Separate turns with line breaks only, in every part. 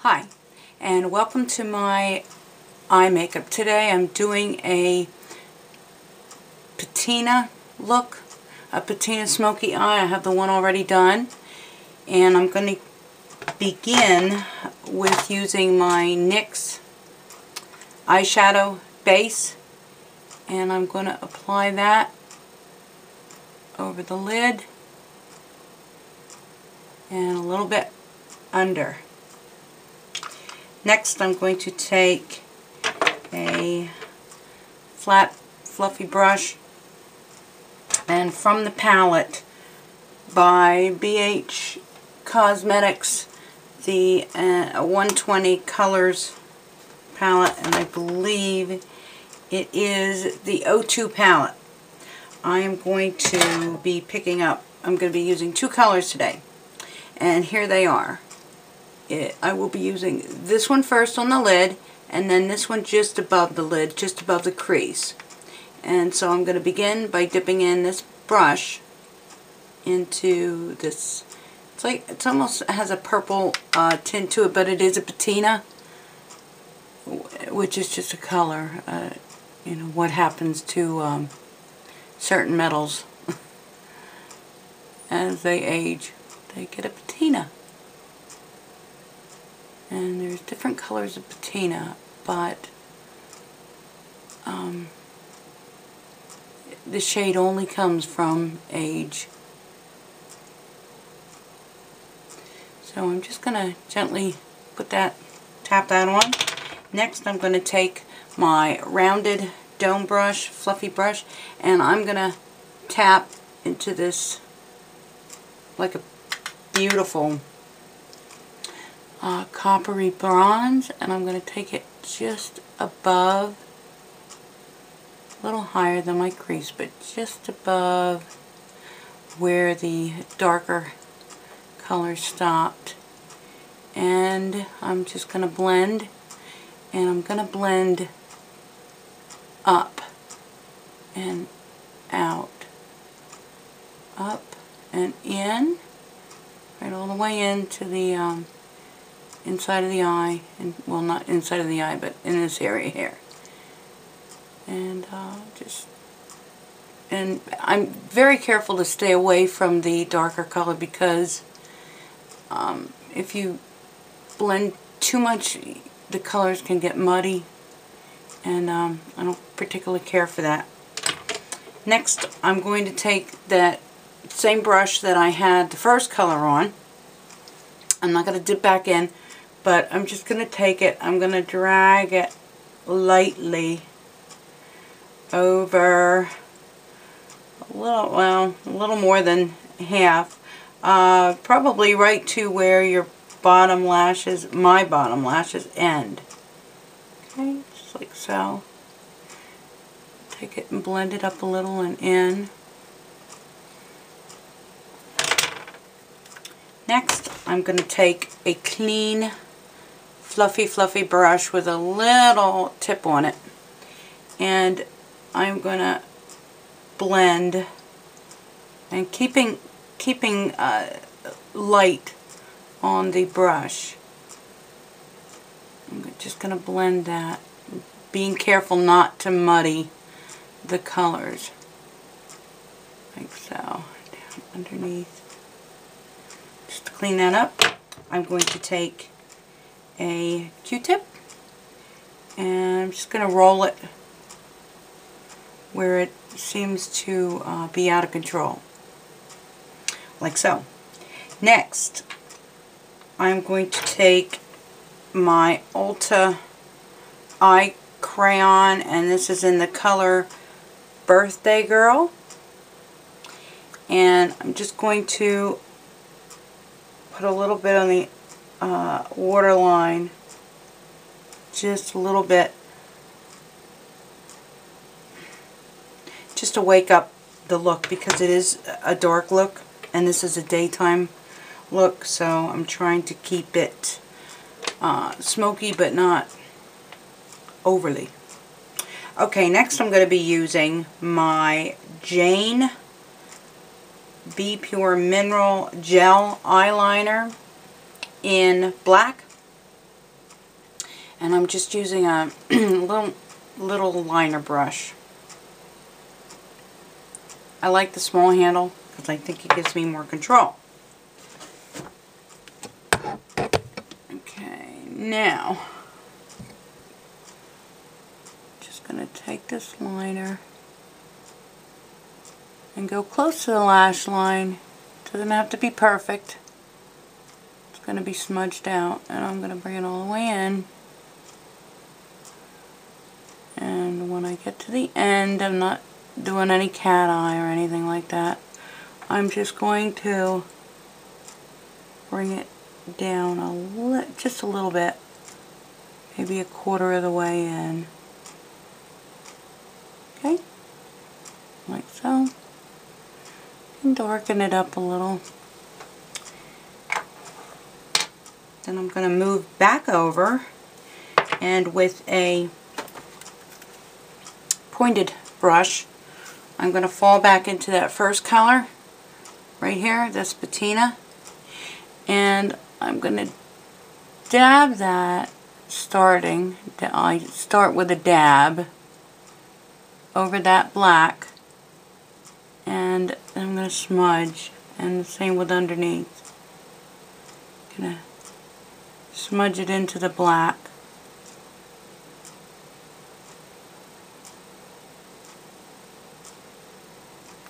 Hi, and welcome to my eye makeup. Today I'm doing a patina look, a patina smoky eye. I have the one already done, and I'm going to begin with using my NYX eyeshadow base, and I'm going to apply that over the lid and a little bit under. Next, I'm going to take a flat, fluffy brush, and from the palette by BH Cosmetics, the 120 Colors palette, and I believe it is the O2 palette. I am going to be picking up, I'm going to be using two colors today, and here they are. I will be using this one first on the lid, and then this one just above the lid, just above the crease. And so I'm going to begin by dipping in this brush into this. It's like, it almost has a purple tint to it, but it is a patina, which is just a color. You know, what happens to certain metals as they age. They get a patina. And there's different colors of patina, but the shade only comes from age. So I'm just going to gently tap that on. Next I'm going to take my rounded dome brush, fluffy brush, and I'm going to tap into this like a beautiful coppery bronze, and I'm going to take it just above, a little higher than my crease, but just above where the darker color stopped. And I'm just going to blend, and I'm going to blend up and out, up and in, right all the way into the inside of the eye, and well, not inside of the eye, but in this area here. And and I'm very careful to stay away from the darker color, because if you blend too much, the colors can get muddy, and I don't particularly care for that. Next, I'm going to take that same brush that I had the first color on. I'm not going to dip back in, but I'm just going to take it, I'm going to drag it lightly over a little more than half, probably right to where your bottom lashes, my bottom lashes end. Okay, just like so. Take it and blend it up a little and in. Next, I'm going to take a clean, fluffy brush with a little tip on it, and I'm going to blend, and keeping light on the brush. I'm just going to blend that, being careful not to muddy the colors, like so, down underneath. Just to clean that up, I'm going to take a Q-tip, and I'm just going to roll it where it seems to be out of control, like so. Next, I'm going to take my Ulta eye crayon, and this is in the color Birthday Girl, and I'm just going to put a little bit on the waterline, just a little bit, just to wake up the look, because it is a dark look and this is a daytime look, so I'm trying to keep it smoky but not overly. Okay, next I'm going to be using my Jane Be Pure Mineral Gel Eyeliner in black. And I'm just using a little liner brush. I like the small handle because I think it gives me more control. Okay, now just going to take this liner and go close to the lash line. Doesn't have to be perfect. It's going to be smudged out, and I'm going to bring it all the way in. And when I get to the end, I'm not doing any cat eye or anything like that. I'm just going to bring it down just a little bit, maybe a quarter of the way in. Okay, like so. And darken it up a little. Then I'm going to move back over, and with a pointed brush, I'm going to fall back into that first color right here, this patina, and I'm going to dab that, I start with a dab over that black, and I'm going to smudge, and the same with underneath. Going to smudge it into the black.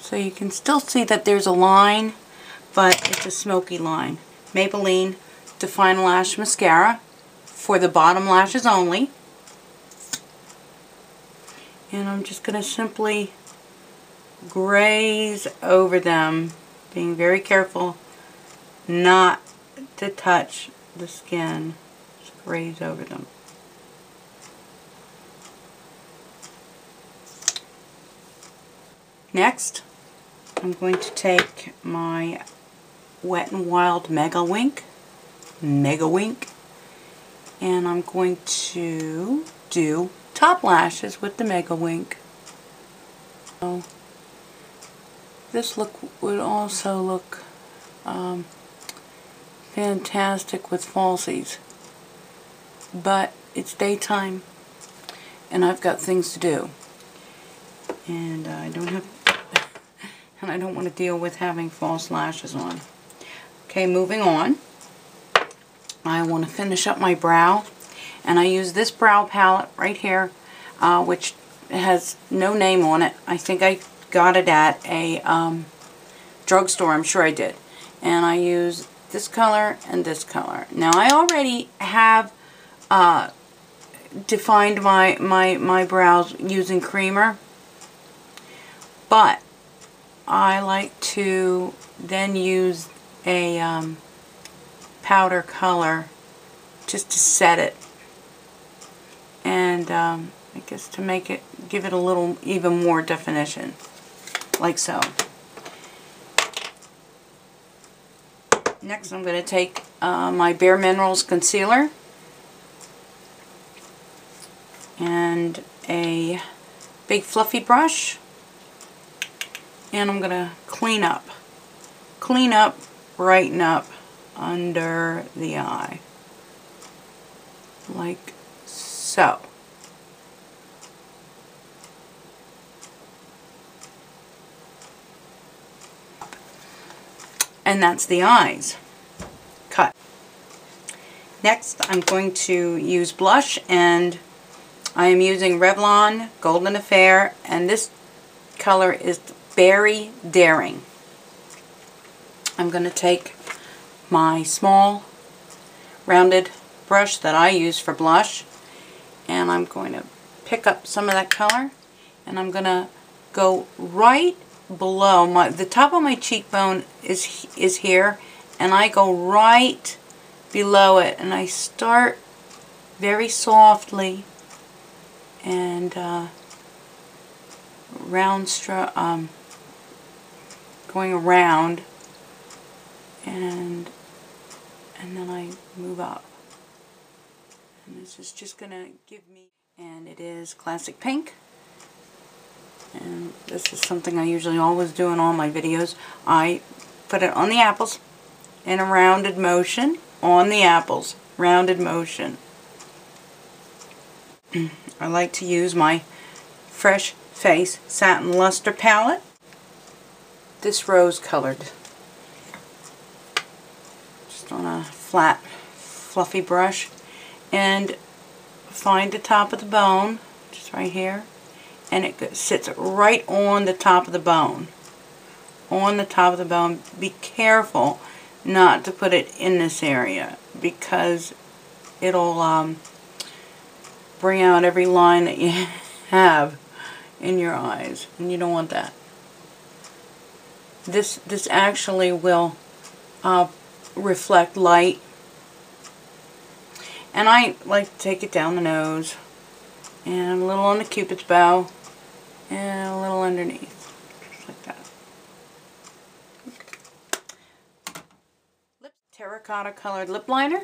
So you can still see that there's a line, but it's a smoky line. Maybelline Define Lash Mascara for the bottom lashes only. And I'm just going to simply graze over them, being very careful not to touch the skin. Just graze over them. Next, I'm going to take my Wet n Wild Mega Wink, and I'm going to do top lashes with the Mega Wink. So this look would also look fantastic with falsies, but it's daytime and I've got things to do, and I don't want to deal with having false lashes on. Okay, moving on. I want to finish up my brow, and I use this brow palette right here, which has no name on it. I think I got it at a drugstore. I'm sure I did. And I use this color and this color. Now I already have defined my brows using creamer, but I like to then use a powder color just to set it, and I guess to make it, give it a little even more definition, like so. Next I'm going to take my Bare Minerals concealer and a big fluffy brush, and I'm going to clean up, brighten up under the eye, like so. And that's the eyes cut. Next I'm going to use blush, and I am using Revlon Golden Affair, and this color is Berry Daring. I'm going to take my small rounded brush that I use for blush, and I'm going to pick up some of that color, and I'm going to go right below the top of my cheekbone is here, and I go right below it, and I start very softly and going around, and then I move up, and this is just gonna give me, and it is Classic Pink, and this is something I usually always do in all my videos. I put it on the apples in a rounded motion, on the apples, rounded motion, I like to use my Fresh Face Satin Luster palette. This rose colored. Just on a flat, fluffy brush. And find the top of the bone, just right here. And it sits right on the top of the bone. On the top of the bone. Be careful not to put it in this area, because it'll bring out every line that you have in your eyes, and you don't want that. This actually will reflect light, and I like to take it down the nose, and a little on the Cupid's bow, and a little underneath, just like that. Terracotta colored lip liner.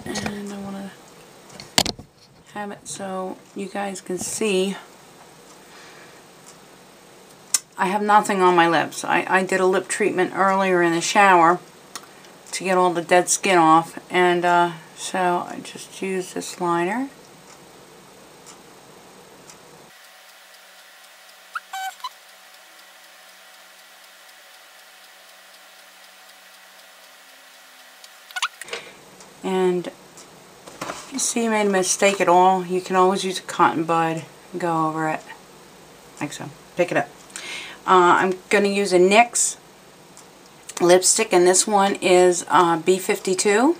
And I want to have it so you guys can see. I have nothing on my lips. I did a lip treatment earlier in the shower to get all the dead skin off, and so I just used this liner. And you see you made a mistake at all, you can always use a cotton bud and go over it, like so. Pick it up. I'm going to use a NYX lipstick, and this one is B52.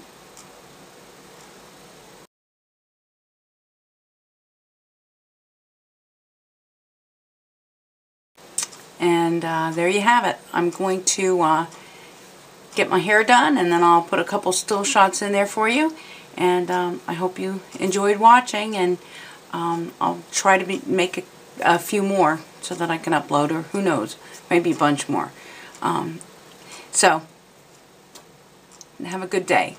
And there you have it. I'm going to get my hair done, and then I'll put a couple still shots in there for you. And I hope you enjoyed watching, and I'll try to make a few more so that I can upload, or who knows, maybe a bunch more. So, have a good day.